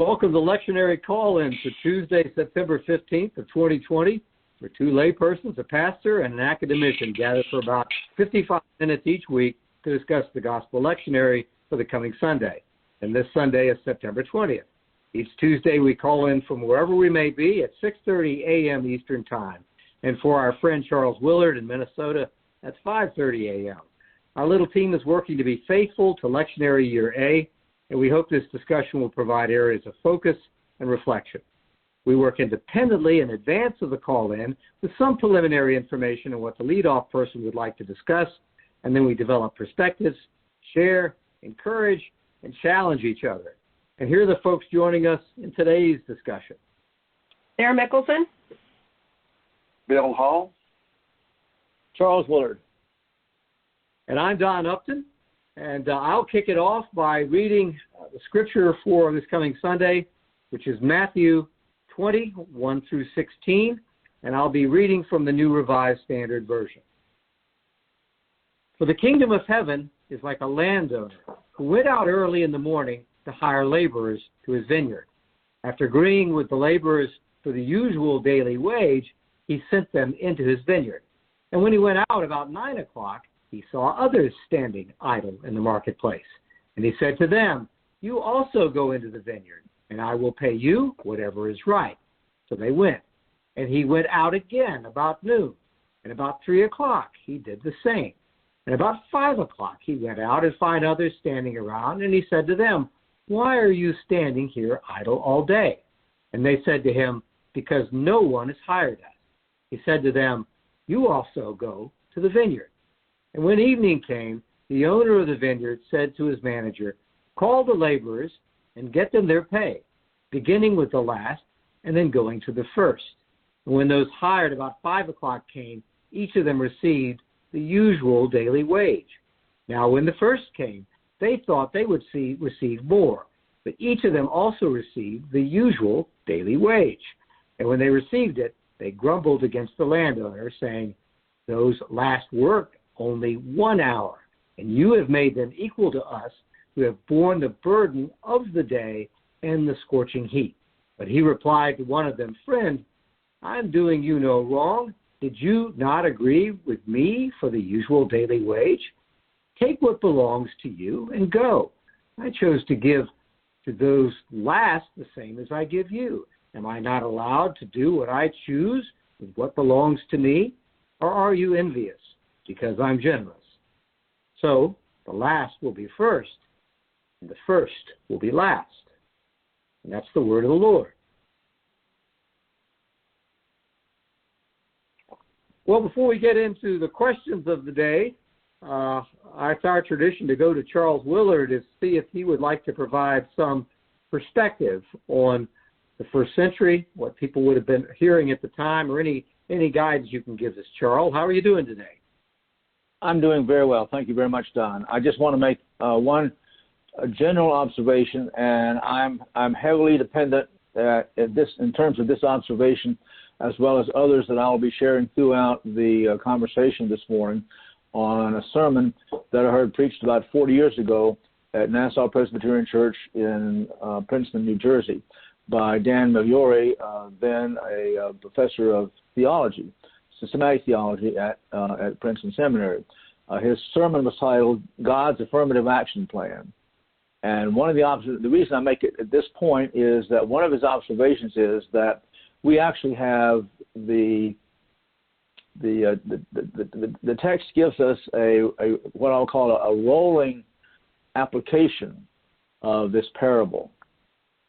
Welcome to Lectionary Call-In for Tuesday, September 15th of 2020, where two laypersons, a pastor, and an academician gather for about 55 minutes each week to discuss the Gospel Lectionary for the coming Sunday. And this Sunday is September 20th. Each Tuesday we call in from wherever we may be at 6:30 a.m. Eastern Time. And for our friend Charles Willard in Minnesota, that's 5:30 a.m. Our little team is working to be faithful to Lectionary Year A, and we hope this discussion will provide areas of focus and reflection. We work independently in advance of the call-in with some preliminary information on what the lead-off person would like to discuss, and then we develop perspectives, share, encourage, and challenge each other. And here are the folks joining us in today's discussion. Sara Mickelson. Bill Hall. Charles Willard. And I'm Don Upton. And I'll kick it off by reading the scripture for this coming Sunday, which is Matthew 20, 1 through 16, and I'll be reading from the New Revised Standard Version. For the kingdom of heaven is like a landowner who went out early in the morning to hire laborers to his vineyard. After agreeing with the laborers for the usual daily wage, he sent them into his vineyard. And when he went out about 9 o'clock, he saw others standing idle in the marketplace. And he said to them, "You also go into the vineyard, and I will pay you whatever is right." So they went. And he went out again about noon. And about 3 o'clock he did the same. And about 5 o'clock he went out and found others standing around. And he said to them, "Why are you standing here idle all day?" And they said to him, "Because no one has hired us." He said to them, "You also go to the vineyard." And when evening came, the owner of the vineyard said to his manager, "Call the laborers and get them their pay, beginning with the last and then going to the first." And when those hired about 5 o'clock came, each of them received the usual daily wage. Now when the first came, they thought they would receive more, but each of them also received the usual daily wage. And when they received it, they grumbled against the landowner, saying, "Those last worked only 1 hour, and you have made them equal to us who have borne the burden of the day and the scorching heat." But he replied to one of them, "Friend, I'm doing you no wrong. Did you not agree with me for the usual daily wage? Take what belongs to you and go. I chose to give to those last the same as I give you. Am I not allowed to do what I choose with what belongs to me? Or are you envious because I'm generous? So the last will be first, and the first will be last." And that's the word of the Lord. Well, before we get into the questions of the day, it's our tradition to go to Charles Willard to see if he would like to provide some perspective on the first century, what people would have been hearing at the time, or any guidance you can give us. Charles, how are you doing today? I'm doing very well. Thank you very much, Don. I just want to make one general observation, and I'm heavily dependent in terms of this observation, as well as others that I'll be sharing throughout the conversation this morning, on a sermon that I heard preached about 40 years ago at Nassau Presbyterian Church in Princeton, New Jersey, by Dan Migliore, then a professor of theology, systematic theology at Princeton Seminary. His sermon was titled "God's Affirmative Action Plan." And one of the reason I make it at this point is that one of his observations is that we actually have the text gives us a what I'll call a rolling application of this parable.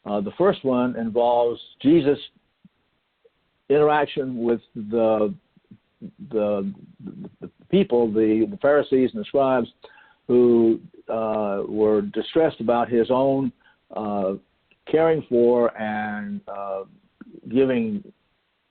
The first one involves Jesus' interaction with the people, the Pharisees and the scribes, who were distressed about his own caring for and giving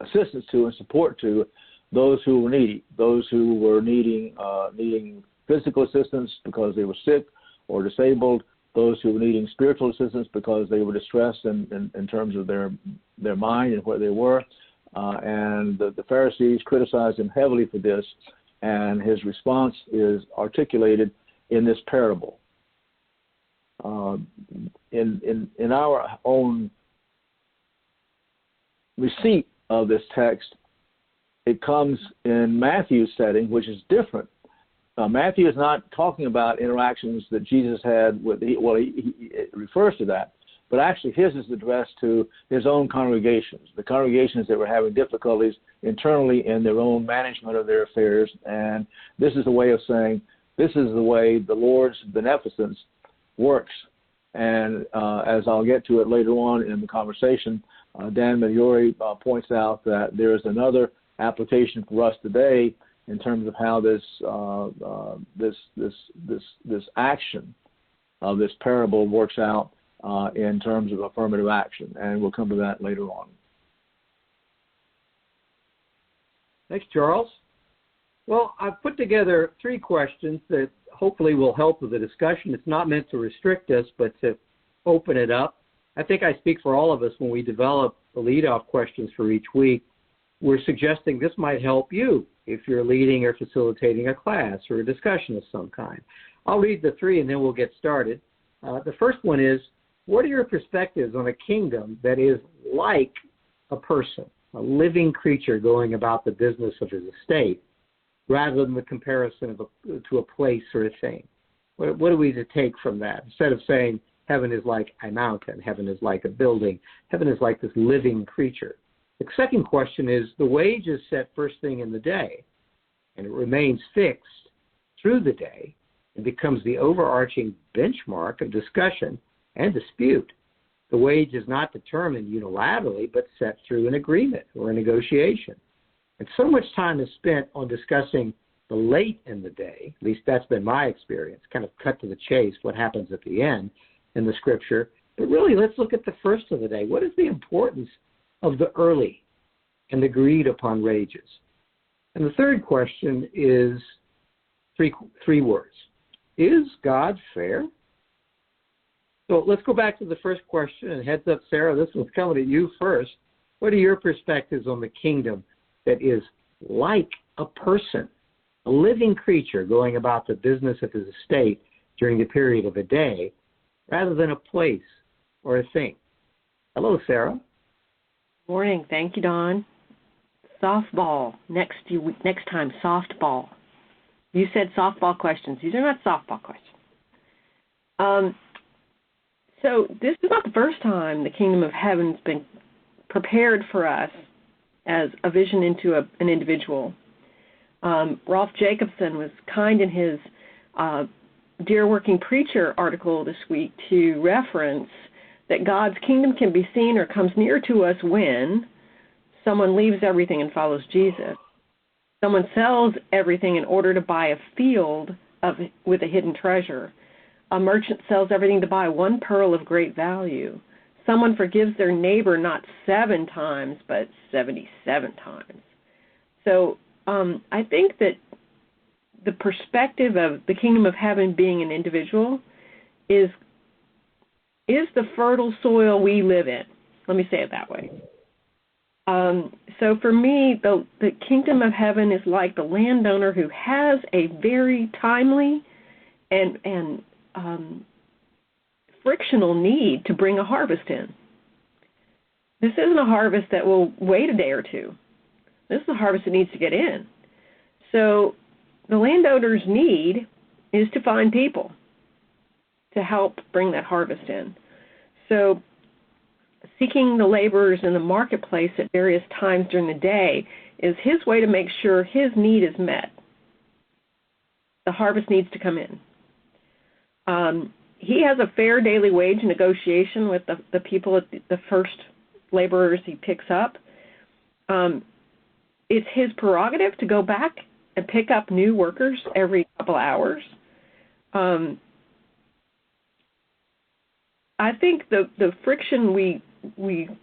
assistance to and support to those who were needy, those who were needing physical assistance because they were sick or disabled, those who were needing spiritual assistance because they were distressed in terms of their mind and where they were. And the Pharisees criticized him heavily for this, and his response is articulated in this parable. in our own receipt of this text, it comes in Matthew's setting, which is different. Matthew is not talking about interactions that Jesus had with, he refers to that, but actually his is addressed to his own congregations, the congregations that were having difficulties internally in their own management of their affairs. And this is a way of saying, this is the way the Lord's beneficence works. And as I'll get to it later on in the conversation, Dan Migliore points out that there is another application for us today in terms of how this action of this parable works out in terms of affirmative action, and we'll come to that later on. Thanks, Charles. Well, I've put together 3 questions that hopefully will help with the discussion. It's not meant to restrict us, but to open it up. I think I speak for all of us when we develop the lead-off questions for each week. We're suggesting this might help you if you're leading or facilitating a class or a discussion of some kind. I'll read the 3 and then we'll get started. The first one is, what are your perspectives on a kingdom that is like a person, a living creature going about the business of his estate, rather than the comparison to a place or a thing? What are we to take from that? Instead of saying heaven is like a mountain, heaven is like a building, heaven is like this living creature. The second question is, the wage is set first thing in the day, and it remains fixed through the day and becomes the overarching benchmark of discussion and dispute. The wage is not determined unilaterally, but set through an agreement or a negotiation. And so much time is spent on discussing the late in the day, at least that's been my experience, kind of cut to the chase, what happens at the end in the scripture. But really, let's look at the first of the day. What is the importance of the early and the agreed upon wages? And the third question is three words. Is God fair? So let's go back to the first question, and heads up, Sarah, this one's coming at you first. What are your perspectives on the kingdom that is like a person, a living creature going about the business of his estate during the period of a day, rather than a place or a thing? Hello, Sarah. Morning. Thank you, Don. Softball. Next time, softball. You said softball questions. These are not softball questions. So this is not the first time the kingdom of heaven's been prepared for us as a vision into an individual. Rolf Jacobson was kind in his Dear Working Preacher article this week to reference that God's kingdom can be seen or comes near to us when someone leaves everything and follows Jesus. Someone sells everything in order to buy a field with a hidden treasure. A merchant sells everything to buy one pearl of great value. Someone forgives their neighbor not 7 times, but 77 times. So I think that the perspective of the kingdom of heaven being an individual is the fertile soil we live in. Let me say it that way. So for me, the kingdom of heaven is like the landowner who has a very timely and frictional need to bring a harvest in. This isn't a harvest that will wait a day or two. This is a harvest that needs to get in. So the landowner's need is to find people to help bring that harvest in. So seeking the laborers in the marketplace at various times during the day is his way to make sure his need is met. The harvest needs to come in. He has a fair daily wage negotiation with the people at the first laborers he picks up. It's his prerogative to go back and pick up new workers every couple hours. I think the friction we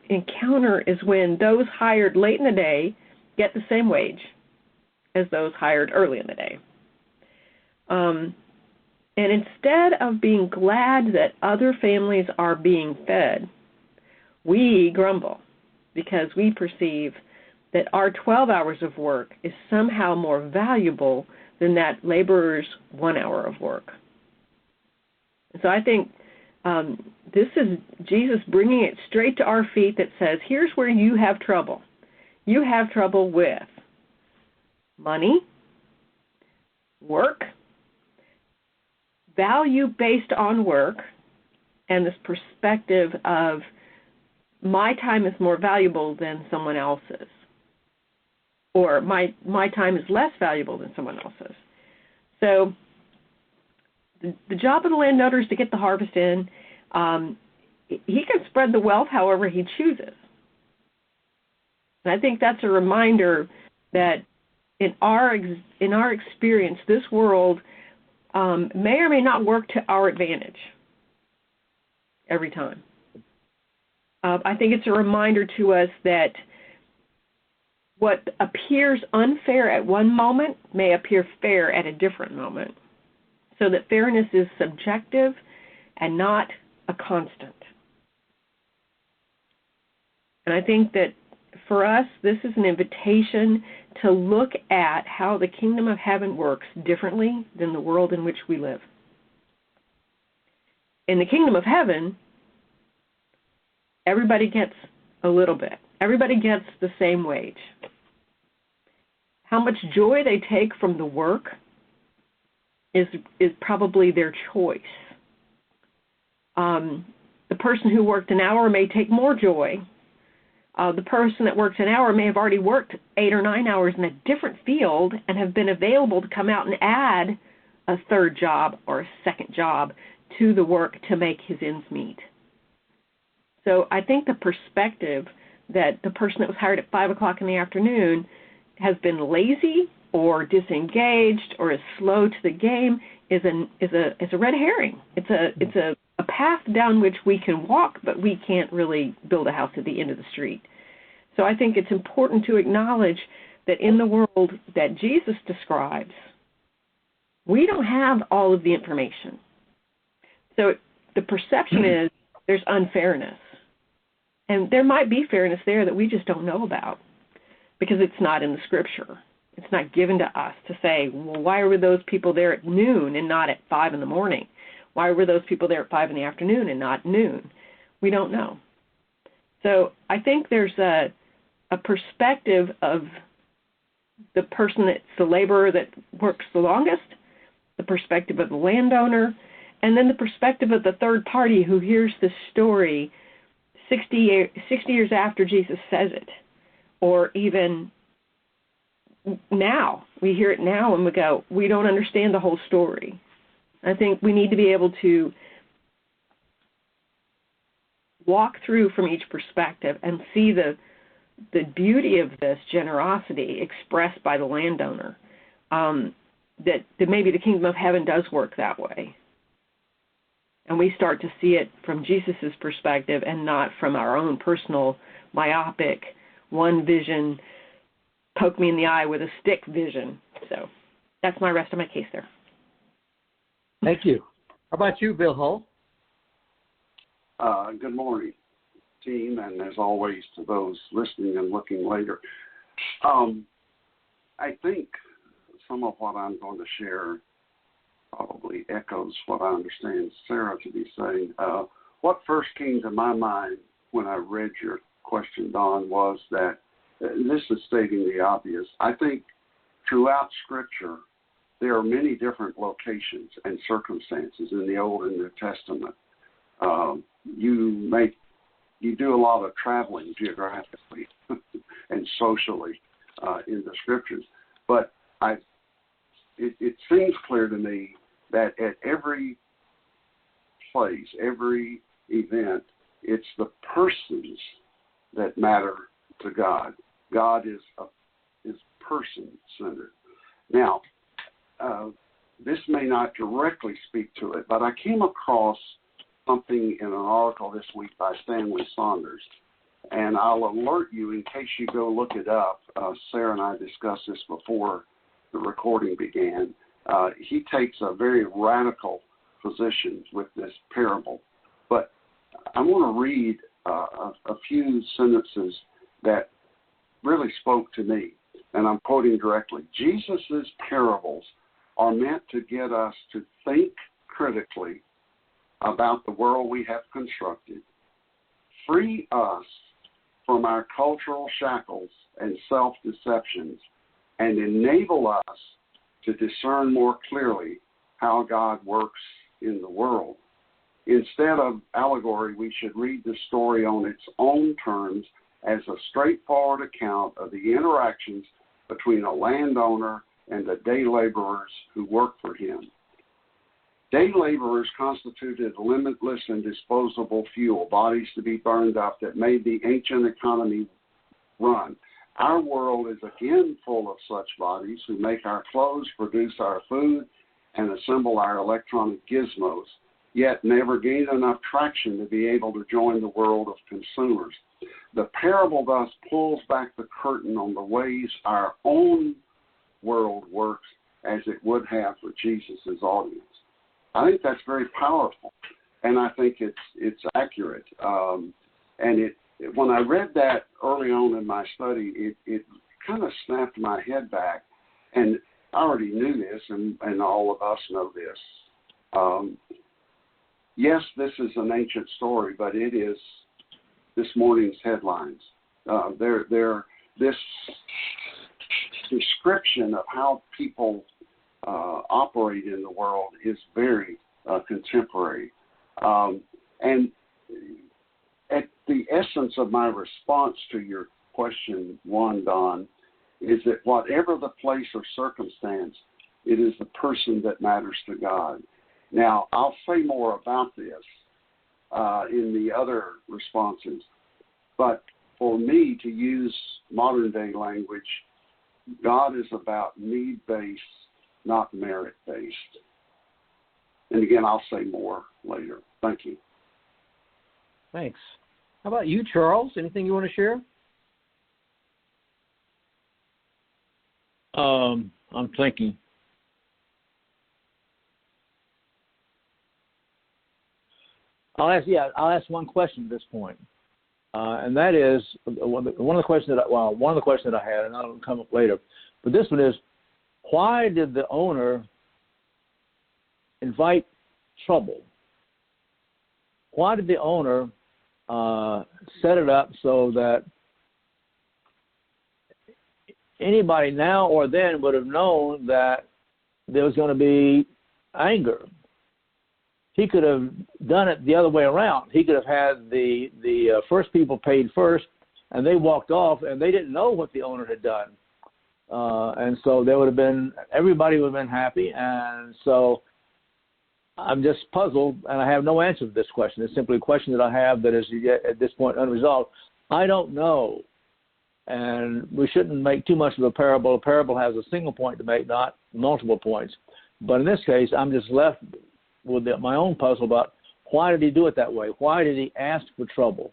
encounter is when those hired late in the day get the same wage as those hired early in the day. And instead of being glad that other families are being fed, we grumble because we perceive that our 12 hours of work is somehow more valuable than that laborer's 1 hour of work. So I think This is Jesus bringing it straight to our feet that says, here's where you have trouble. You have trouble with money, work, value based on work, and this perspective of my time is more valuable than someone else's, or my time is less valuable than someone else's. So the job of the landowner is to get the harvest in. He can spread the wealth however he chooses. And I think that's a reminder that in our experience, this world may or may not work to our advantage every time. I think it's a reminder to us that what appears unfair at one moment may appear fair at a different moment, so that fairness is subjective and not a constant. And I think that for us, this is an invitation to look at how the kingdom of heaven works differently than the world in which we live. In the kingdom of heaven, everybody gets a little bit. Everybody gets the same wage. How much joy they take from the work is probably their choice. The person who worked an hour may take more joy. The person that works an hour may have already worked 8 or 9 hours in a different field and have been available to come out and add a third job or a second job to the work to make his ends meet. So I think the perspective that the person that was hired at 5 o'clock in the afternoon has been lazy or disengaged or is slow to the game is a red herring. It's a path down which we can walk, but we can't really build a house at the end of the street. So I think it's important to acknowledge that in the world that Jesus describes, we don't have all of the information. So the perception is there's unfairness. And there might be fairness there that we just don't know about because it's not in the Scripture. It's not given to us to say, well, why were those people there at noon and not at 5 in the morning? Why were those people there at 5 in the afternoon and not noon? We don't know. So I think there's a perspective of the person that's the laborer that works the longest, the perspective of the landowner, and then the perspective of the third party who hears this story 60 years after Jesus says it, or even now. We hear it now and we go, we don't understand the whole story. I think we need to be able to walk through from each perspective and see the beauty of this generosity expressed by the landowner, that maybe the kingdom of heaven does work that way. And we start to see it from Jesus' perspective and not from our own personal, myopic, one vision, poke me in the eye with a stick vision. So that's my rest of my case there. Thank you. How about you, Bill Hull? Good morning, team, and as always to those listening and looking later. I think some of what I'm going to share probably echoes what I understand Sara to be saying. What first came to my mind when I read your question, Don, was that this is stating the obvious. I think throughout Scripture, there are many different locations and circumstances in the Old and New Testament. You do a lot of traveling geographically and socially in the Scriptures, but it seems clear to me that at every place, every event, it's the persons that matter to God. God is person-centered. Now, this may not directly speak to it, but I came across something in an article this week by Stanley Saunders, and I'll alert you in case you go look it up. Sara and I discussed this before the recording began. He takes a very radical position with this parable, but I want to read a few sentences that really spoke to me, and I'm quoting directly. Jesus' parables are meant to get us to think critically about the world we have constructed, free us from our cultural shackles and self-deceptions, and enable us to discern more clearly how God works in the world. Instead of allegory, we should read the story on its own terms as a straightforward account of the interactions between a landowner and the day laborers who work for him. Day laborers constituted limitless and disposable fuel, bodies to be burned up that made the ancient economy run. Our world is again full of such bodies who make our clothes, produce our food, and assemble our electronic gizmos, yet never gain enough traction to be able to join the world of consumers. The parable thus pulls back the curtain on the ways our own world works as it would have for Jesus' audience. I think that's very powerful, and I think it's accurate. When I read that early on in my study, it kind of snapped my head back, and I already knew this, and all of us know this. Yes, this is an ancient story, but it is this morning's headlines. This description of how people operate in the world is very contemporary. And at the essence of my response to your question, one, Don, is that whatever the place or circumstance, it is the person that matters to God. Now, I'll say more about this in the other responses, but for me to use modern-day language, God is about need-based, not merit-based. And again, I'll say more later. Thank you. Thanks. How about you, Charles? Anything you want to share? I'm thinking. I'll ask one question at this point, and that is one of the questions that I had, and that'll come up later. But this one is, why did the owner invite trouble? Why did the owner set it up so that anybody now or then would have known that there was going to be anger? He could have done it the other way around. He could have had the first people paid first, and they walked off, and they didn't know what the owner had done. And so there would have been, everybody would have been happy. And so I'm just puzzled, and I have no answer to this question. It's simply a question that I have that is at this point unresolved. I don't know. And we shouldn't make too much of a parable. A parable has a single point to make, not multiple points. But in this case, I'm just left with my own puzzle about why did he do it that way? Why did he ask for trouble?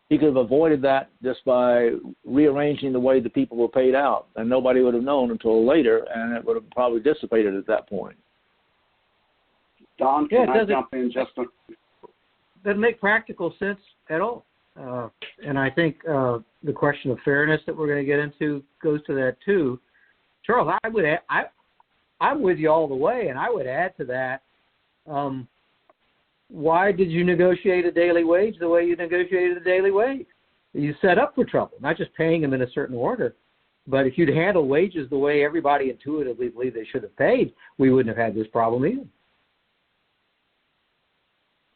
He could have avoided that just by rearranging the way the people were paid out, and nobody would have known until later, and it would have probably dissipated at that point. Don, can I jump in just a... Doesn't make practical sense at all. And I think the question of fairness that we're going to get into goes to that too. Charles, I'm with you all the way, and I would add to that, why did you negotiate a daily wage the way you negotiated a daily wage? You set up for trouble, not just paying them in a certain order. But if you'd handled wages the way everybody intuitively believed they should have paid, we wouldn't have had this problem either.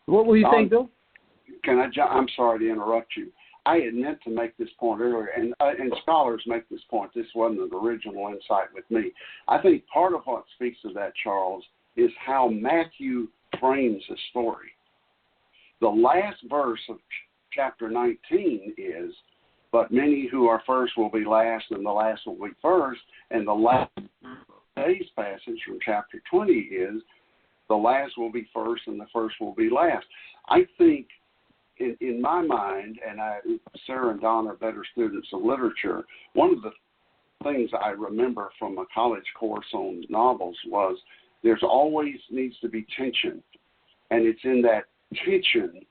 What will you think, Bill? I'm sorry to interrupt you. I had meant to make this point earlier, and scholars make this point. This wasn't an original insight with me. I think part of what speaks to that, Charles, is how Matthew frames the story. The last verse of chapter 19 is, but many who are first will be last, and the last will be first. And the last day's passage from chapter 20 is, the last will be first, and the first will be last. I think, in my mind, and Sarah and Don are better students of literature, one of the things I remember from a college course on novels was there's always needs to be tension, and it's in that tension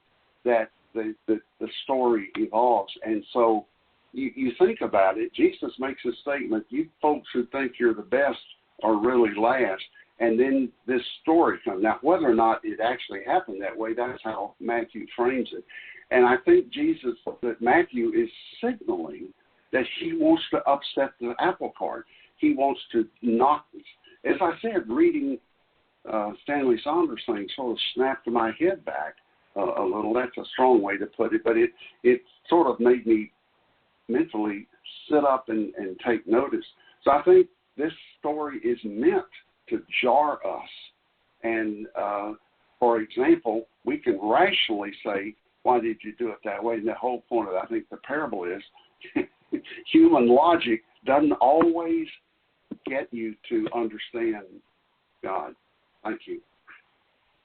that the story evolves. And so you think about it, Jesus makes a statement, you folks who think you're the best are really last, And then this story comes. Now, whether or not it actually happened that way, that's how Matthew frames it. And I think that Matthew is signaling that he wants to upset the apple cart. He wants to knock, as I said, reading Stanley Saunders' thing sort of snapped my head back a little. That's a strong way to put it, but it sort of made me mentally sit up and take notice. So I think this story is meant to jar us. And, for example, we can rationally say, why did you do it that way? And the whole point of, I think, the parable is human logic doesn't always get you to understand God. Thank you.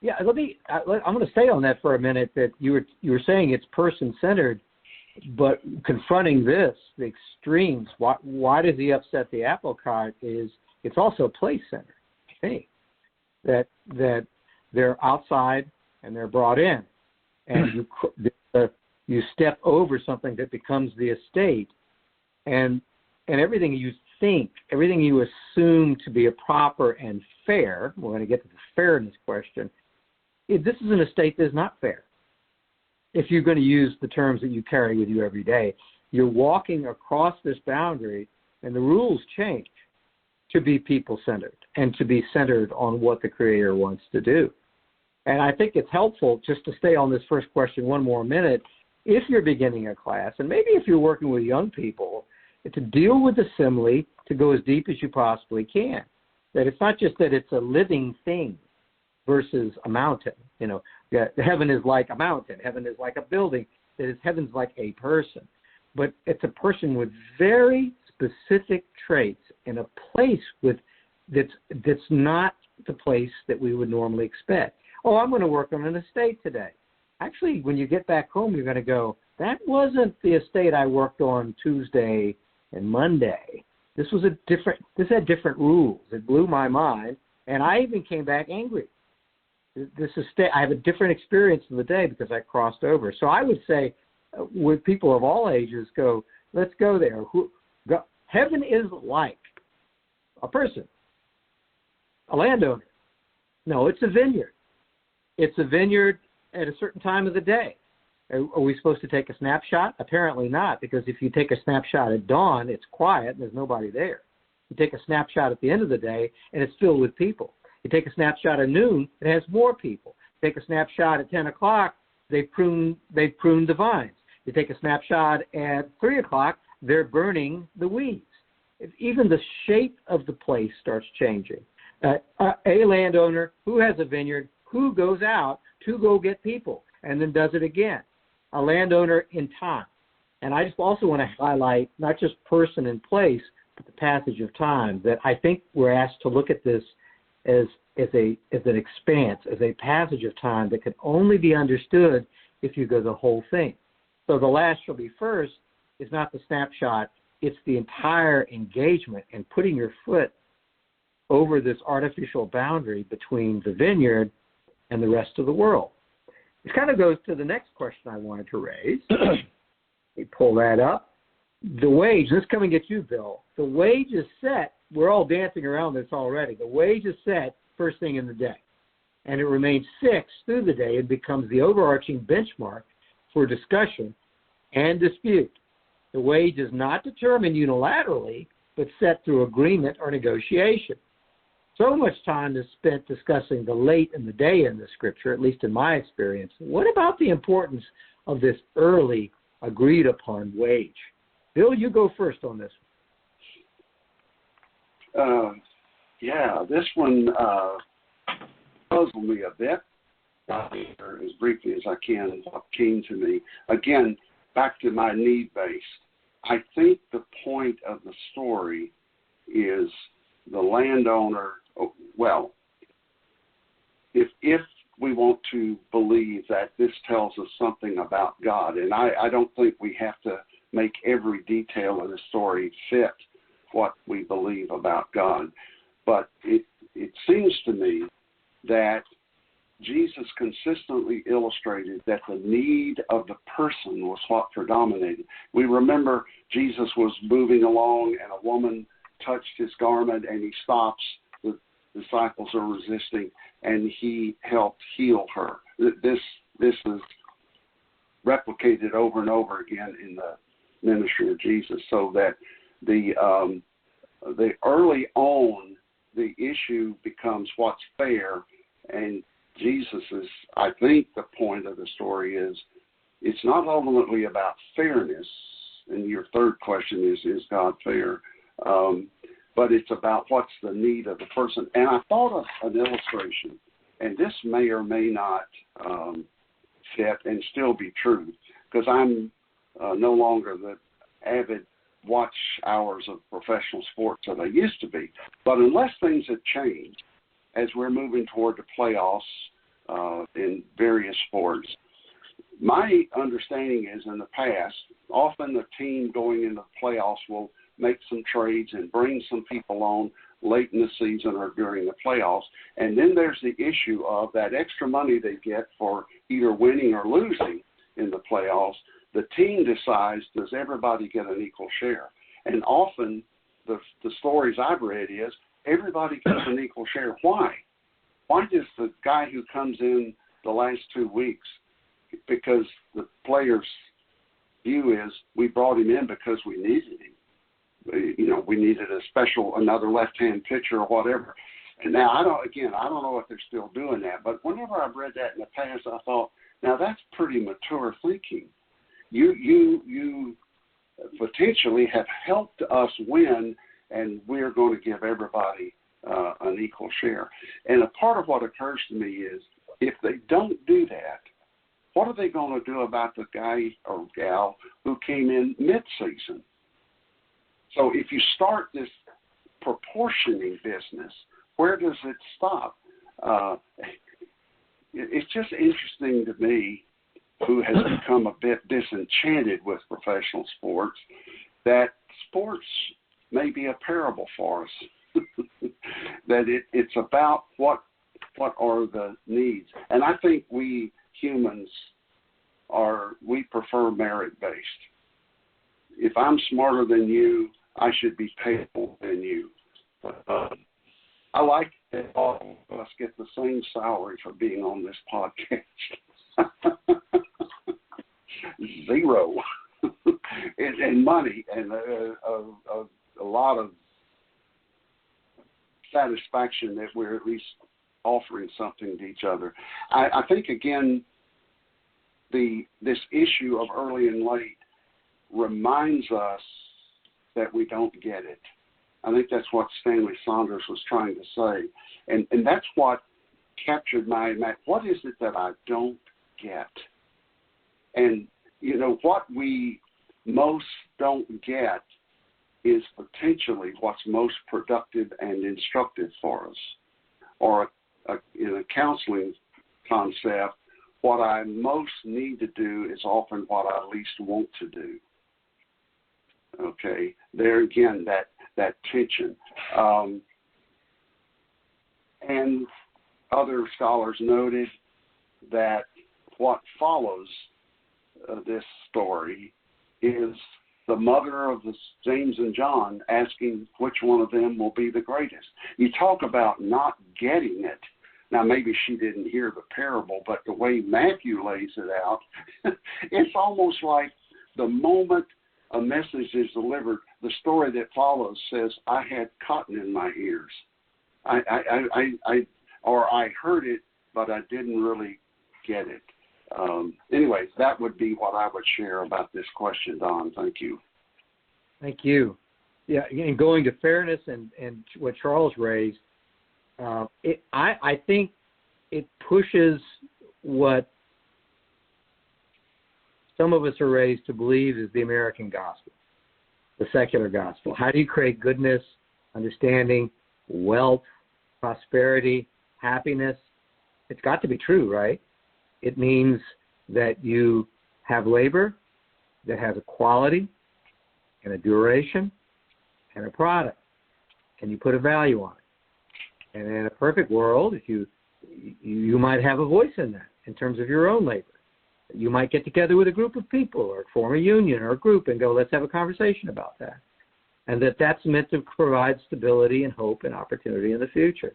Yeah, I'm going to stay on that for a minute. That you were saying it's person-centered, but confronting the extremes. Why does he upset the apple cart? Is it's also place-centered. I think that they're outside and they're brought in, and you step over something that becomes the estate, and everything you think, everything you assume to be a proper and fair. We're going to get to the fairness question. This is an estate that is not fair. If you're going to use the terms that you carry with you every day, you're walking across this boundary, and the rules change to be people-centered and to be centered on what the Creator wants to do. And I think it's helpful, just to stay on this first question one more minute, if you're beginning a class, and maybe if you're working with young people, to deal with the simile, to go as deep as you possibly can. That it's not just that it's a living thing versus a mountain. Heaven is like a mountain. Heaven is like a building. That is, heaven's like a person. But it's a person with very specific traits in a place that's not the place that we would normally expect. Oh, I'm going to work on an estate today. Actually, when you get back home, you're going to go, that wasn't the estate I worked on Tuesday and Monday. This had different rules. It blew my mind, and I even came back angry. I have a different experience of the day because I crossed over. So I would say, with people of all ages, let's go there. Heaven is like a person, a landowner. No, it's a vineyard. It's a vineyard at a certain time of the day. Are we supposed to take a snapshot? Apparently not, because if you take a snapshot at dawn, it's quiet and there's nobody there. You take a snapshot at the end of the day, and it's filled with people. You take a snapshot at noon, it has more people. You take a snapshot at 10 o'clock, they've pruned the vines. You take a snapshot at 3 o'clock, they're burning the weeds. Even the shape of the place starts changing. A landowner who has a vineyard, who goes out to go get people and then does it again. A landowner in time. And I just also want to highlight not just person and place, but the passage of time, that I think we're asked to look at this as an expanse, as a passage of time that can only be understood if you go the whole thing. So the last shall be first is not the snapshot, it's the entire engagement and putting your foot over this artificial boundary between the vineyard and the rest of the world. It kind of goes to the next question I wanted to raise. Let me pull that up. The wage, this is coming at you, Bill. The wage is set. We're all dancing around this already. The wage is set first thing in the day, and it remains fixed through the day and becomes the overarching benchmark for discussion and dispute. The wage is not determined unilaterally, but set through agreement or negotiation. So much time is spent discussing the late in the day in the Scripture, at least in my experience. What about the importance of this early, agreed-upon wage? Bill, you go first on this. This one puzzled me a bit. As briefly as I can, what came to me. Again, back to my need-based. I think the point of the story is the landowner. Well, if we want to believe that this tells us something about God, and I don't think we have to make every detail of the story fit what we believe about God, but it seems to me that Jesus consistently illustrated that the need of the person was what predominated. We remember Jesus was moving along and a woman touched his garment and he stops. disciples are resisting, and he helped heal her. This is replicated over and over again in the ministry of Jesus, so that the early on, the issue becomes what's fair, and Jesus is, I think the point of the story is, it's not ultimately about fairness, and your third question is God fair? But it's about what's the need of the person. And I thought of an illustration, and this may or may not fit and still be true, because I'm no longer the avid watch hours of professional sports that I used to be. But unless things have changed, as we're moving toward the playoffs in various sports, my understanding is in the past, often the team going into the playoffs will make some trades and bring some people on late in the season or during the playoffs. And then there's the issue of that extra money they get for either winning or losing in the playoffs. The team decides, does everybody get an equal share? And often the stories I've read is everybody gets an equal share. Why? Why does the guy who comes in the last 2 weeks, because the player's view is we brought him in because we needed him. We needed another left-hand pitcher or whatever. And now I don't know if they're still doing that, but whenever I've read that in the past, I thought, now that's pretty mature thinking. You potentially have helped us win, and we're going to give everybody an equal share. And a part of what occurs to me is, if they don't do that, what are they going to do about the guy or gal who came in mid-season? So if you start this proportioning business, where does it stop? It's just interesting to me, who has become a bit disenchanted with professional sports, that sports may be a parable for us. That it's about what are the needs. And I think we humans we prefer merit-based. If I'm smarter than you, I should be paid more than you. But I like that all of us get the same salary for being on this podcast. Zero. and money and a lot of satisfaction that we're at least offering something to each other. I think, again, this issue of early and late reminds us that we don't get it. I think that's what Stanley Saunders was trying to say. And that's what captured my mind. What is it that I don't get? And, what we most don't get is potentially what's most productive and instructive for us. Or in a counseling concept, what I most need to do is often what I least want to do. Okay, there again, that tension. And other scholars noted that what follows this story is the mother of the James and John asking which one of them will be the greatest. You talk about not getting it. Now, maybe she didn't hear the parable, but the way Matthew lays it out, it's almost like the moment a message is delivered, the story that follows says, I had cotton in my ears. I heard it, but I didn't really get it. Anyways, that would be what I would share about this question, Don. Thank you. Thank you. Yeah, and going to fairness and what Charles raised, I think it pushes what some of us are raised to believe is the American gospel, the secular gospel. How do you create goodness, understanding, wealth, prosperity, happiness? It's got to be true, right? It means that you have labor that has a quality and a duration and a product, and you put a value on it. And in a perfect world, if you might have a voice in that in terms of your own labor. You might get together with a group of people or form a union or a group and go, let's have a conversation about that. And that's meant to provide stability and hope and opportunity in the future.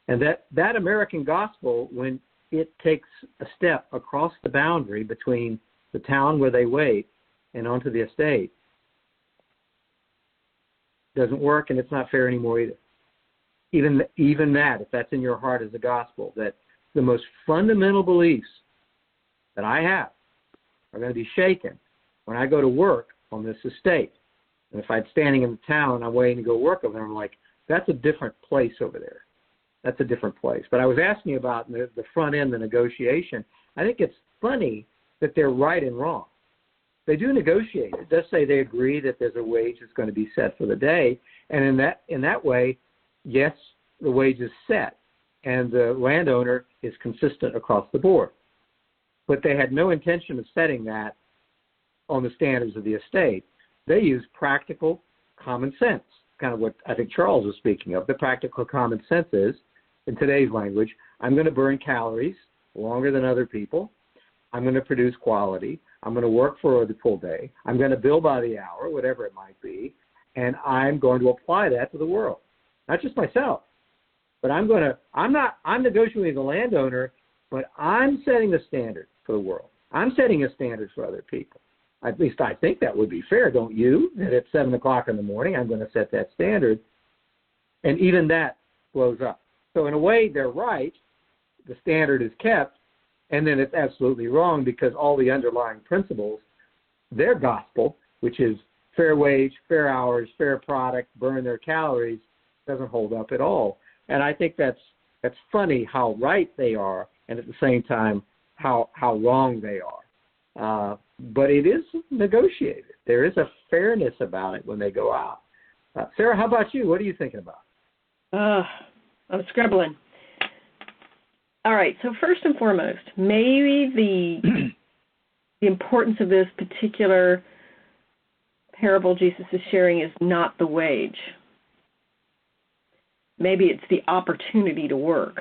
And that American gospel, when it takes a step across the boundary between the town where they wait and onto the estate, doesn't work, and it's not fair anymore either. Even that, if that's in your heart as a gospel, that the most fundamental beliefs that I have are going to be shaken when I go to work on this estate. And if I'm standing in the town and I'm waiting to go work over there, I'm like, that's a different place over there. That's a different place. But I was asking you about the front end, the negotiation. I think it's funny that they're right and wrong. They do negotiate. It does say they agree that there's a wage that's going to be set for the day. And in that way, yes, the wage is set. And the landowner is consistent across the board. But they had no intention of setting that on the standards of the estate. They used practical common sense, kind of what I think Charles was speaking of. The practical common sense is, in today's language, I'm going to burn calories longer than other people. I'm going to produce quality. I'm going to work for the full day. I'm going to bill by the hour, whatever it might be, and I'm going to apply that to the world, not just myself. But I'm negotiating with the landowner, but I'm setting a standard for the world. I'm setting a standard for other people. At least I think that would be fair, don't you? That at 7 o'clock in the morning, I'm going to set that standard. And even that blows up. So in a way, they're right. The standard is kept. And then it's absolutely wrong because all the underlying principles, their gospel, which is fair wage, fair hours, fair product, burn their calories, doesn't hold up at all. And I think that's funny how right they are and at the same time how wrong they are. But it is negotiated. There is a fairness about it when they go out. Sarah, how about you? What are you thinking about? I'm scribbling. All right, so first and foremost, maybe the importance of this particular parable Jesus is sharing is not the wage. Maybe it's the opportunity to work.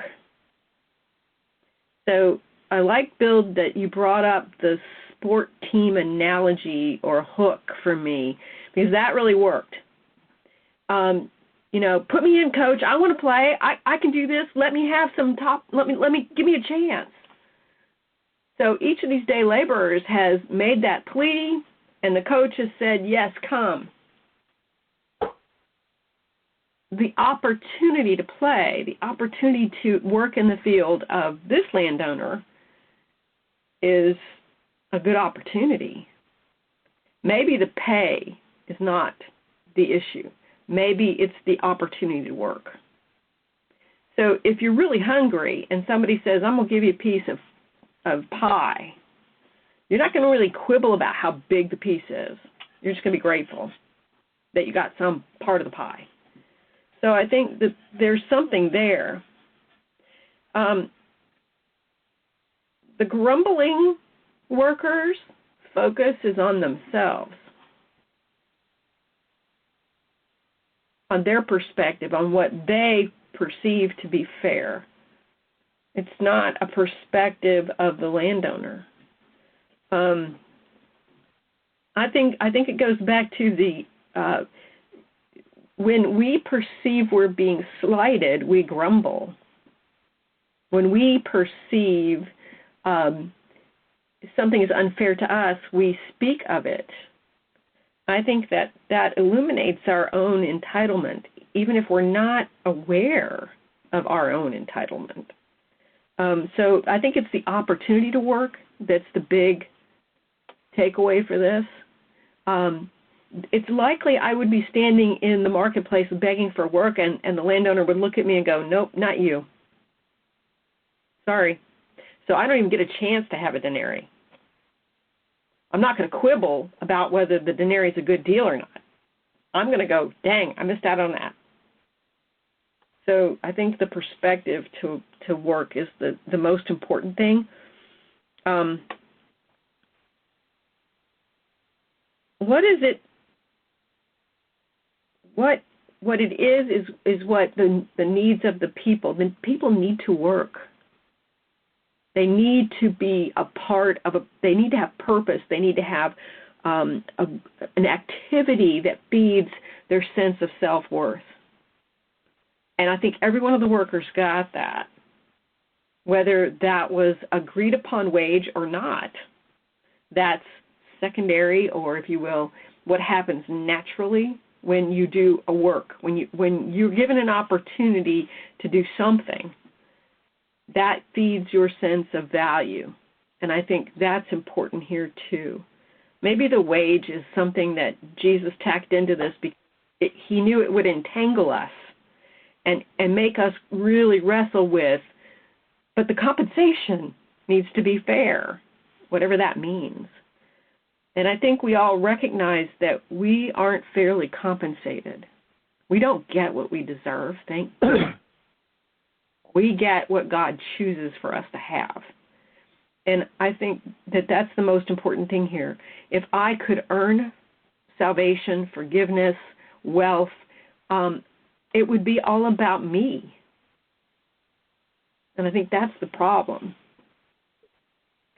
So I like, Bill, that you brought up the sport team analogy or hook for me, because that really worked. Put me in, coach. I want to play. I can do this. Let me have some give me a chance. So each of these day laborers has made that plea, and the coach has said, yes, come. The opportunity to play, the opportunity to work in the field of this landowner is a good opportunity. Maybe the pay is not the issue. Maybe it's the opportunity to work. So if you're really hungry and somebody says, I'm going to give you a piece of pie, you're not going to really quibble about how big the piece is. You're just going to be grateful that you got some part of the pie. So I think that there's something there. The grumbling workers' focus is on themselves, on their perspective, on what they perceive to be fair. It's not a perspective of the landowner. I think it goes back to the when we perceive we're being slighted, we grumble. When we perceive something is unfair to us, we speak of it. I think that illuminates our own entitlement, even if we're not aware of our own entitlement. So I think it's the opportunity to work that's the big takeaway for this. It's likely I would be standing in the marketplace begging for work, and the landowner would look at me and go, nope, not you. Sorry. So I don't even get a chance to have a denarii. I'm not going to quibble about whether the denarii is a good deal or not. I'm going to go, dang, I missed out on that. So I think the perspective to work is the most important thing. What is it? What it is what the needs of the people. The people need to work. They need to be a part of they need to have purpose. They need to have an activity that feeds their sense of self-worth. And I think every one of the workers got that, whether that was agreed upon wage or not. That's secondary, or if you will, what happens naturally when you do a work. When you're given an opportunity to do something, that feeds your sense of value. And I think that's important here too. Maybe the wage is something that Jesus tacked into this because he knew it would entangle us and make us really wrestle with, but the compensation needs to be fair, whatever that means. And I think we all recognize that we aren't fairly compensated. We don't get what we deserve, thank you. We get what God chooses for us to have. And I think that that's the most important thing here. If I could earn salvation, forgiveness, wealth, it would be all about me. And I think that's the problem.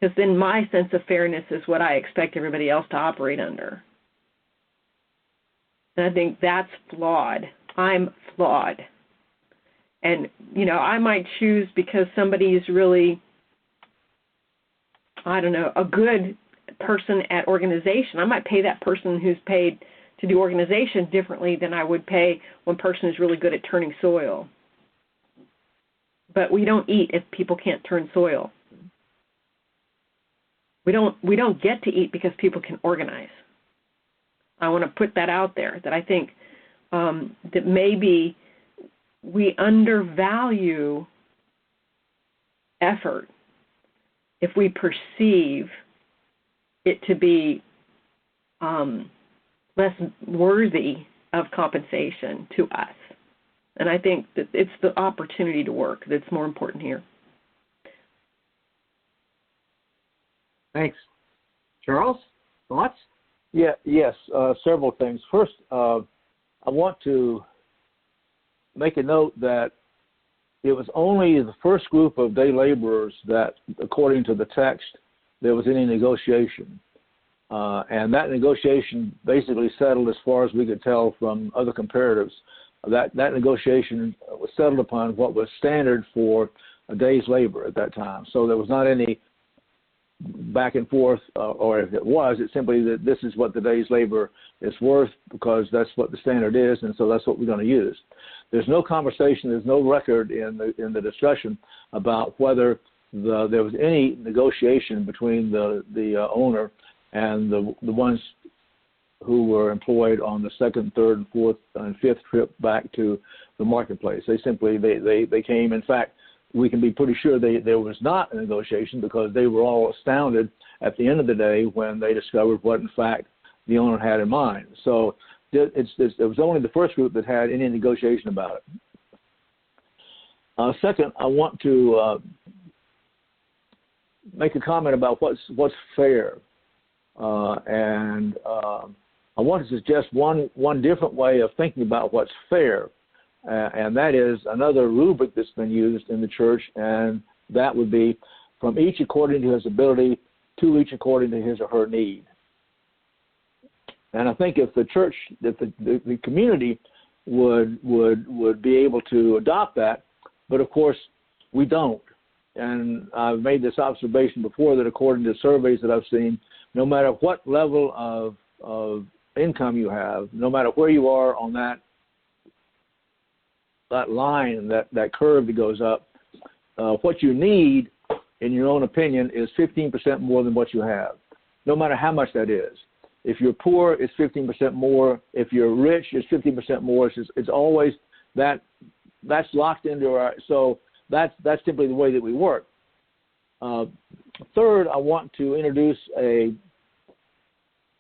Because then my sense of fairness is what I expect everybody else to operate under. And I think that's flawed. I'm flawed. And, I might choose because somebody is really, a good person at organization. I might pay that person who's paid to do organization differently than I would pay one person who's really good at turning soil. But we don't eat if people can't turn soil. We don't get to eat because people can organize. I want to put that out there, that I think that maybe we undervalue effort if we perceive it to be less worthy of compensation to us. And I think that it's the opportunity to work that's more important here. Thanks. Charles, thoughts? Yes, several things. First, I want to make a note that it was only the first group of day laborers that, according to the text, there was any negotiation. And that negotiation basically settled, as far as we could tell from other comparatives, that negotiation was settled upon what was standard for a day's labor at that time. So there was not any back and forth, or if it was, it's simply that this is what the day's labor is worth because that's what the standard is, and so that's what we're going to use. There's no conversation, there's no record in the discussion about whether there was any negotiation between the owner and the ones who were employed on the second, third, and fourth, and fifth trip back to the marketplace. They simply they came. In fact, we can be pretty sure there was not a negotiation because they were all astounded at the end of the day when they discovered what, in fact, the owner had in mind. So it was only the first group that had any negotiation about it. Second, I want to make a comment about what's fair, and I want to suggest one different way of thinking about what's fair. And that is another rubric that's been used in the church, and that would be from each according to his ability to each according to his or her need. And I think if the church, if the community would be able to adopt that, but of course we don't. And I've made this observation before that according to surveys that I've seen, no matter what level of income you have, no matter where you are on that line, that curve that goes up, what you need, in your own opinion, is 15% more than what you have, no matter how much that is. If you're poor, it's 15% more. If you're rich, it's 15% more. It's always that's locked into our. So that's simply the way that we work. Third, I want to introduce a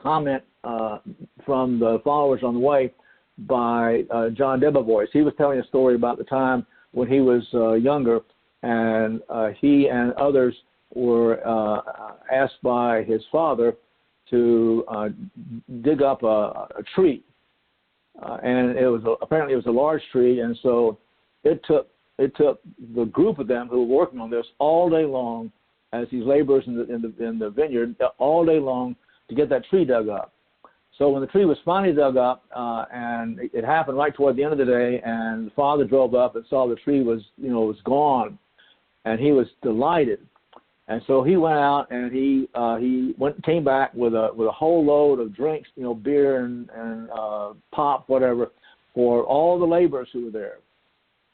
comment from the followers on the way by John Debevoise. He was telling a story about the time when he was younger, and he and others were asked by his father to dig up a tree, and apparently it was a large tree, and so it took the group of them who were working on this all day long, as these laborers in the vineyard, all day long to get that tree dug up. So when the tree was finally dug up, and it happened right toward the end of the day, and the father drove up and saw the tree was gone, and he was delighted. And so he went out and he came back with a whole load of drinks, beer and pop, whatever, for all the laborers who were there.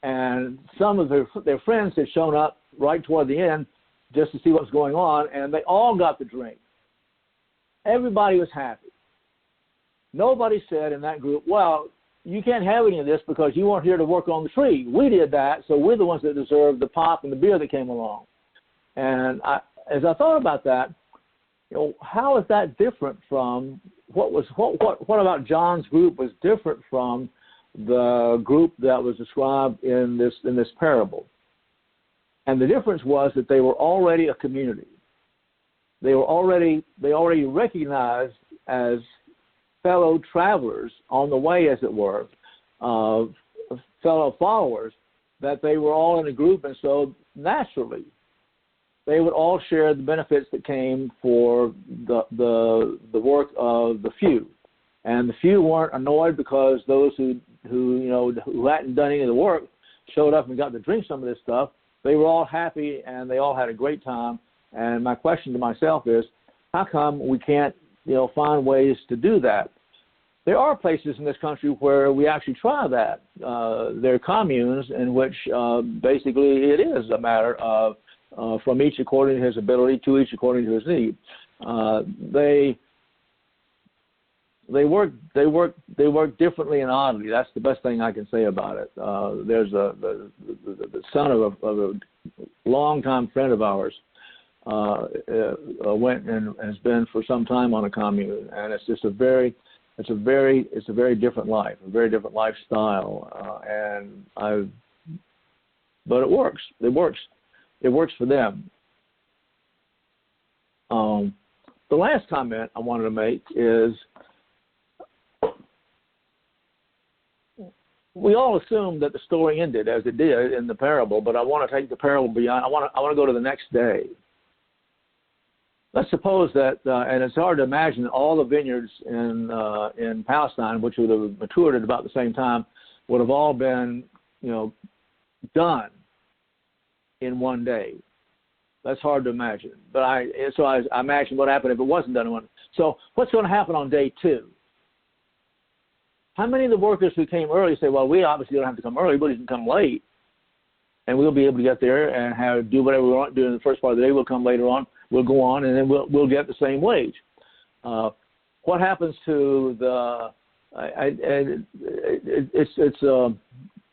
And some of their friends had shown up right toward the end just to see what was going on, and they all got the drink. Everybody was happy. Nobody said in that group, well, you can't have any of this because you weren't here to work on the tree. We did that, so we're the ones that deserve the pop and the beer that came along. And as I thought about that, how is that different from what about John's group was different from the group that was described in this parable? And the difference was that they were already a community. They already recognized as fellow travelers on the way, as it were, fellow followers, that they were all in a group, and so naturally they would all share the benefits that came for the work of the few. And the few weren't annoyed because those who hadn't done any of the work showed up and got to drink some of this stuff. They were all happy and they all had a great time. And my question to myself is, how come we can't find ways to do that? There are places in this country where we actually try that. There are communes in which basically it is a matter of from each according to his ability, to each according to his need. They work differently and oddly. That's the best thing I can say about it. There's the son of a longtime friend of ours went and has been for some time on a commune, and it's just a very different life, a very different lifestyle, but it works. It works for them. The last comment I wanted to make is we all assume that the story ended as it did in the parable, but I want to take the parable beyond. I want to go to the next day. Let's suppose that, and it's hard to imagine that all the vineyards in Palestine, which would have matured at about the same time, would have all been, done in one day. That's hard to imagine. But I imagine what happened if it wasn't done in one. So what's going to happen on day 2? How many of the workers who came early say, well, we obviously don't have to come early, but we can come late, and we'll be able to get there and do whatever we want to do in the first part of the day. We'll come later on. We'll go on, and then we'll get the same wage. What happens to the?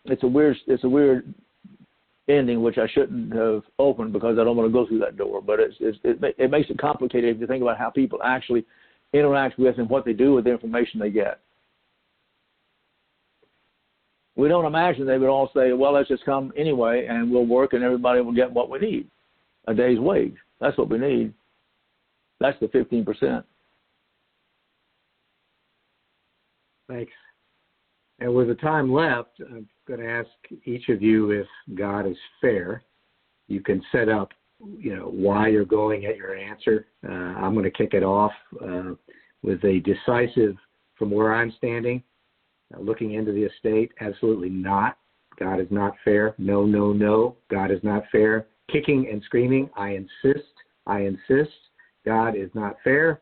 It's a weird ending, which I shouldn't have opened because I don't want to go through that door. But it makes it complicated if you think about how people actually interact with and what they do with the information they get. We don't imagine they would all say, well, let's just come anyway and we'll work and everybody will get what we need, a day's wage. That's what we need. That's the 15%. Thanks. And with the time left, I'm going to ask each of you if God is fair. You can set up, why you're going at your answer. I'm going to kick it off with a decisive, from where I'm standing, looking into the estate, absolutely not. God is not fair. No, no, no. God is not fair. Kicking and screaming, I insist. God is not fair.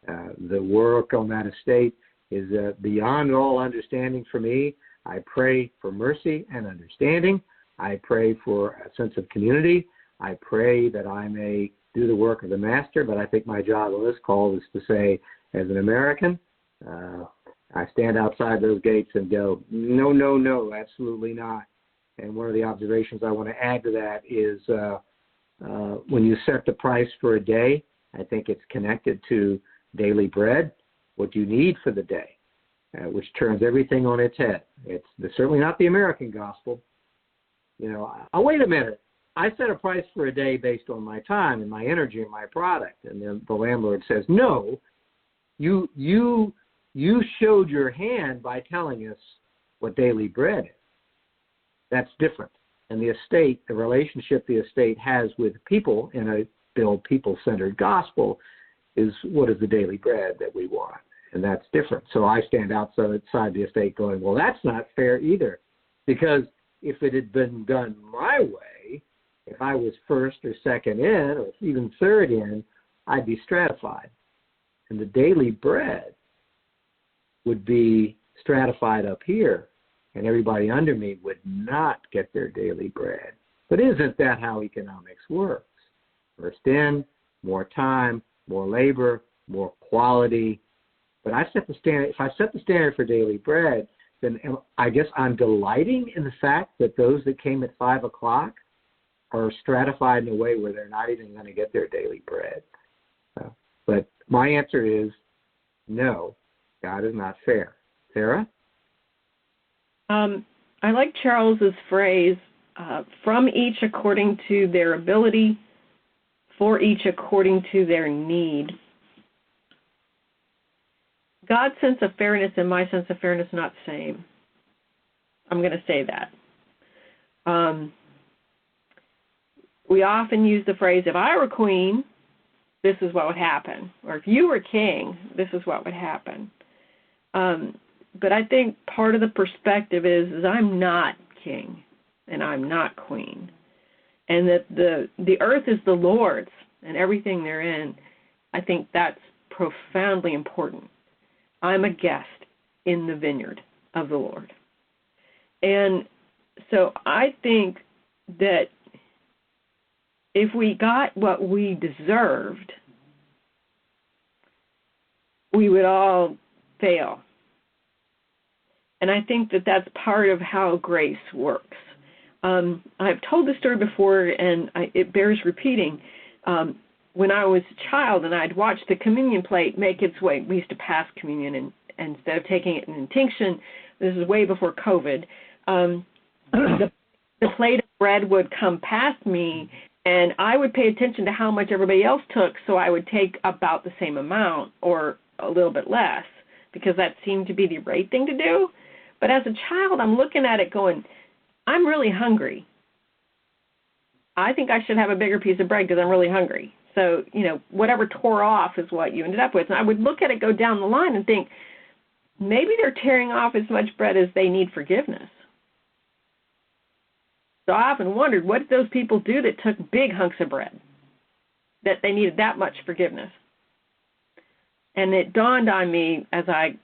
The work on that estate is beyond all understanding for me. I pray for mercy and understanding. I pray for a sense of community. I pray that I may do the work of the Master, but I think my job on this call is to say, as an American, I stand outside those gates and go, no, no, no, absolutely not. And one of the observations I want to add to that is when you set the price for a day, I think it's connected to daily bread, what you need for the day, which turns everything on its head. It's certainly not the American gospel. Wait a minute. I set a price for a day based on my time and my energy and my product. And then the landlord says, no, you showed your hand by telling us what daily bread is. That's different. And the estate, the relationship the estate has with people in a build people-centered gospel is what is the daily bread that we want. and that's different. So I stand outside the estate going, well, that's not fair either, because if it had been done my way, if I was first or second in or even third in, I'd be stratified. And the daily bread would be stratified up here, and everybody under me would not get their daily bread. But isn't that how economics works? First in, more time, more labor, more quality. But I set the standard. If I set the standard for daily bread, then I guess I'm delighting in the fact that those that came at 5 o'clock are stratified in a way where they're not even going to get their daily bread. But my answer is no, God is not fair. Sarah? I like Charles's phrase, from each according to their ability, for each according to their need. God's sense of fairness and my sense of fairness are not the same. I'm going to say that. We often use the phrase, if I were queen, this is what would happen. Or if you were king, this is what would happen. But I think part of the perspective is I'm not king and I'm not queen. And that the earth is the Lord's and everything therein. I think that's profoundly important. I'm a guest in the vineyard of the Lord. And so I think that if we got what we deserved, we would all fail. And I think that that's part of how grace works. I've told this story before, and it bears repeating. When I was a child and I'd watch the communion plate make its way, we used to pass communion, and instead of taking it in intinction, this is way before COVID, the plate of bread would come past me, and I would pay attention to how much everybody else took, so I would take about the same amount or a little bit less, because that seemed to be the right thing to do. But as a child, I'm looking at it going, I'm really hungry. I think I should have a bigger piece of bread because I'm really hungry. So, whatever tore off is what you ended up with. And I would look at it go down the line and think, maybe they're tearing off as much bread as they need forgiveness. So I often wondered, what did those people do that took big hunks of bread, that they needed that much forgiveness? And it dawned on me as I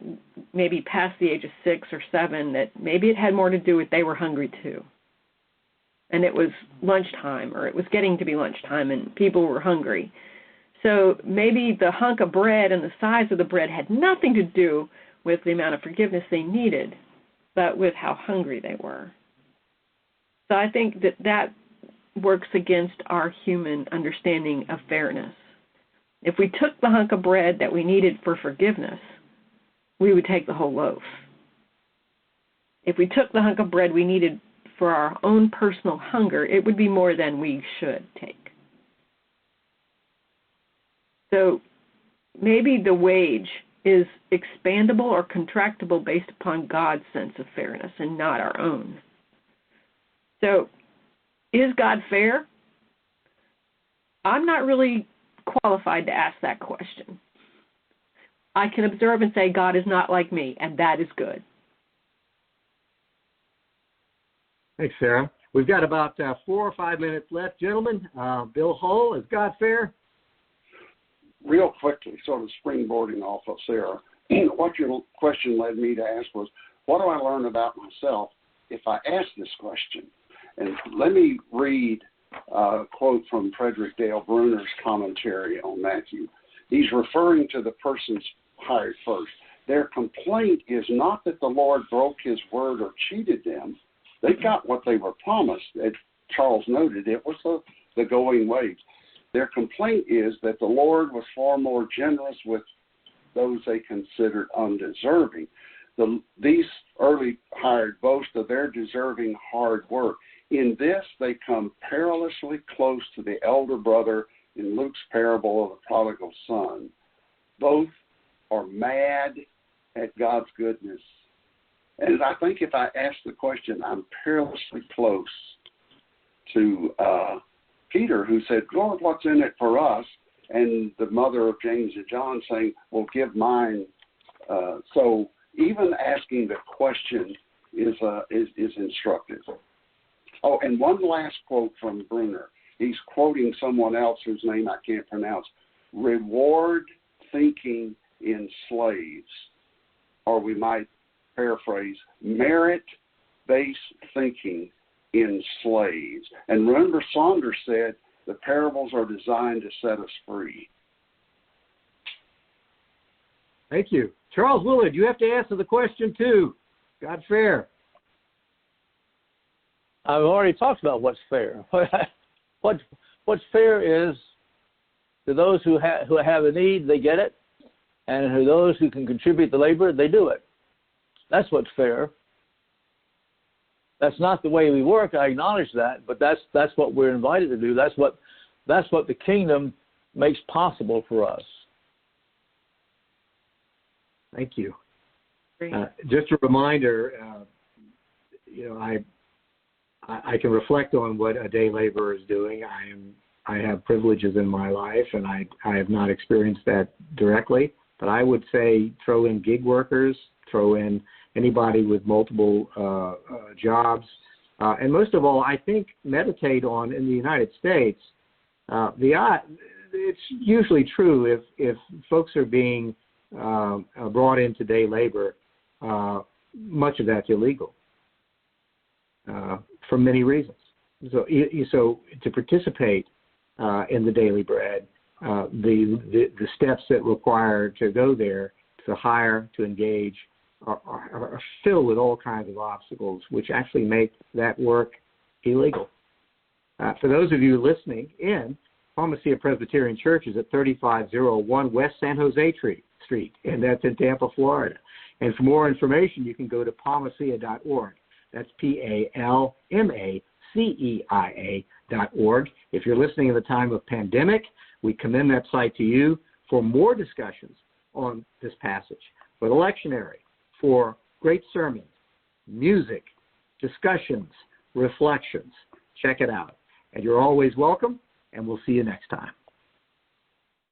maybe passed the age of 6 or 7 that maybe it had more to do with they were hungry too. And it was lunchtime, or it was getting to be lunchtime, and people were hungry. So maybe the hunk of bread and the size of the bread had nothing to do with the amount of forgiveness they needed, but with how hungry they were. So I think that works against our human understanding of fairness. If we took the hunk of bread that we needed for forgiveness, we would take the whole loaf. If we took the hunk of bread we needed for our own personal hunger, it would be more than we should take. So maybe the wage is expandable or contractible based upon God's sense of fairness and not our own. So is God fair? I'm not really qualified to ask that question. I can observe and say God is not like me, and that is good. Thanks, Sarah. We've got about 4 or 5 minutes left, gentlemen. Bill Hull, is God fair? Real quickly, sort of springboarding off of Sarah, what your question led me to ask was, what do I learn about myself if I ask this question? And let me read a quote from Frederick Dale Bruner's commentary on Matthew. He's referring to the persons hired first. Their complaint is not that the Lord broke his word or cheated them. They got what they were promised. As Charles noted, it was the going wage. Their complaint is that the Lord was far more generous with those they considered undeserving. These early hired boast of their deserving hard work. In this, they come perilously close to the elder brother in Luke's parable of the prodigal son. Both are mad at God's goodness. And I think if I ask the question, I'm perilously close to Peter, who said, Lord, what's in it for us? And the mother of James and John saying, well, give mine So even asking the question is instructive. Oh, and one last quote from Bruner. He's quoting someone else whose name I can't pronounce. Reward thinking enslaves, or we might paraphrase, merit-based thinking enslaves. And remember, Saunders said the parables are designed to set us free. Thank you. Charles Willard, you have to answer the question too. God fair. I've already talked about what's fair. What's fair is to those who have a need, they get it, and to those who can contribute the labor, they do it. That's what's fair. That's not the way we work. I acknowledge that, but that's what we're invited to do. That's what the kingdom makes possible for us. Thank you. Just a reminder, I can reflect on what a day laborer is doing. I have privileges in my life, and I have not experienced that directly. But I would say throw in gig workers, throw in anybody with multiple jobs, and most of all, I think meditate on in the United States. It's usually true if folks are being brought into day labor, much of that's illegal for many reasons. So to participate in the daily bread, the steps that require to go there, to hire, to engage, are filled with all kinds of obstacles, which actually make that work illegal. For those of you listening in, Palmacia Presbyterian Church is at 3501 West San Jose Street, and that's in Tampa, Florida. And for more information, you can go to palmacia.org. That's PALMACEIA.org. If you're listening in the time of pandemic, we commend that site to you for more discussions on this passage, for the lectionary, for great sermons, music, discussions, reflections. Check it out. And you're always welcome, and we'll see you next time.